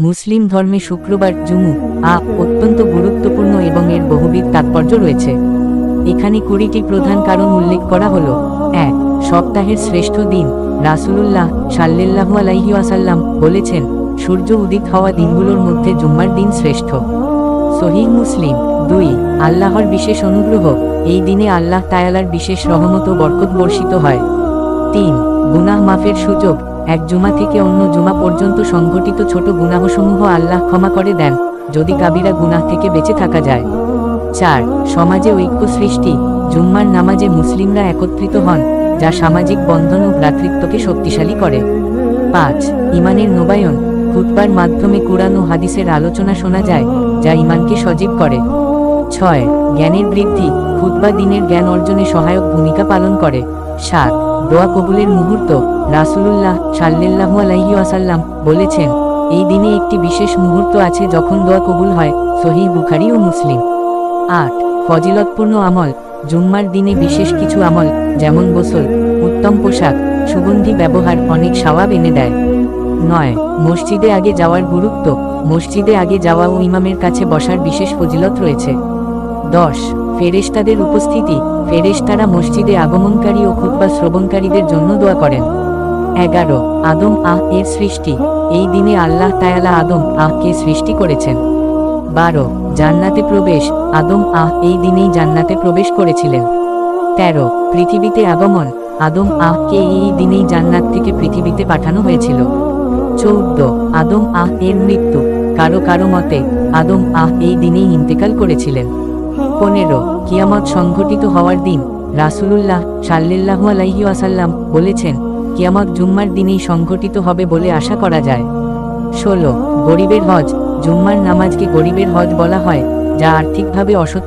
মুসলিম ধর্মে শুক্রবার জুমু অত্যন্ত গুরুত্বপূর্ণ এবং এর বহুবিধ তাৎপর্য রয়েছে। এখানে 20টি প্রধান কারণ উল্লেখ করা হলো। 1. সপ্তাহের শ্রেষ্ঠ দিন। রাসূলুল্লাহ সাল্লাল্লাহু আলাইহি ওয়াসাল্লাম বলেছেন, সূর্য উদিত হওয়া দিনগুলোর মধ্যে জুম্মার দিন শ্রেষ্ঠ। সহিহ মুসলিম। 2. আল্লাহর বিশেষ অনুগ্রহ। এই দিনে আল্লাহ তাআলার বিশেষ রহমত ও বরকত বর্ষিত হয়। 3. গুনাহ মাফের সুযোগ। এক জুমা থেকে অন্য জুমা পর্যন্ত সংঘটিত ছোট গুনাহসমূহ আল্লাহ ক্ষমা করে দেন, যদি কাবিরা গুনাহ থেকে বেঁচে থাকা যায়। 4. সমাজে ঐক্য সৃষ্টি। জুম্মার নামাজে মুসলিমরা একত্রিত হন, যা সামাজিক বন্ধন ও ভ্রাতৃত্বকে শক্তিশালী করে। 5. ইমানের নবায়ন। খুতবার মাধ্যমে কুরআন ও হাদিসের আলোচনা শোনা যায়, যা ইমানকে সজীব করে। 6. জ্ঞানের বৃদ্ধি। খুতবা দিনের জ্ঞান অর্জনে সহায়ক ভূমিকা পালন করে। 7. দোয়া কবুলের মুহূর্ত। রাসূলুল্লাহ সাল্লাল্লাহু আলাইহি ওয়াসাল্লাম বলেছেন, এই দিনে একটি বিশেষ মুহূর্ত আছে যখন দোয়া কবুল হয়। সহিহ বুখারী ও মুসলিম। 8. ফজিলতপূর্ণ আমল। জুম্মার দিনে বিশেষ কিছু আমল, যেমন গোসল, উত্তম পোশাক, সুগন্ধি ব্যবহার অনেক সওয়াব এনে দেয়। 9. মসজিদে আগে যাওয়ার গুরুত্ব। মসজিদে আগে যাওয়া ও ইমামের কাছে বসার বিশেষ ফজিলত রয়েছে। 10. ফেরেশতাদের উপস্থিতি। ফেরেশতারা মসজিদে আগমনকারী ও খুতবা শ্রবণকারীদের জন্য দোয়া করেন। 11. আদম এর সৃষ্টি। এই দিনে আল্লাহ তাআলা আদম কে সৃষ্টি করেছেন। 12. জান্নাতে প্রবেশ। আদম এই দিনেই জান্নাতে প্রবেশ করেছিলেন। 13. পৃথিবীতে আগমন। আদম কে এই দিনেই জান্নাত থেকে পৃথিবীতে পাঠানো হয়েছিল। 14. আদম এর মৃত্যু। কারো কারো মতে আদম এই দিনেই ইন্তেকাল করেছিলেন। 15. কিয়ামত সংঘটিত হওয়ার দিন। রাসূলুল্লাহ সাল্লাল্লাহু আলাইহি ওয়াসাল্লাম বলেছেন, কিয়ামত জুম্মার দিনেই সংঘটিত হবে বলে আশা করা যায়। 16. গরিবের হজ। জুম্মার নামাজকে গরিবের হজ বলা হয়, যা আর্থিকভাবে অসচ্ছল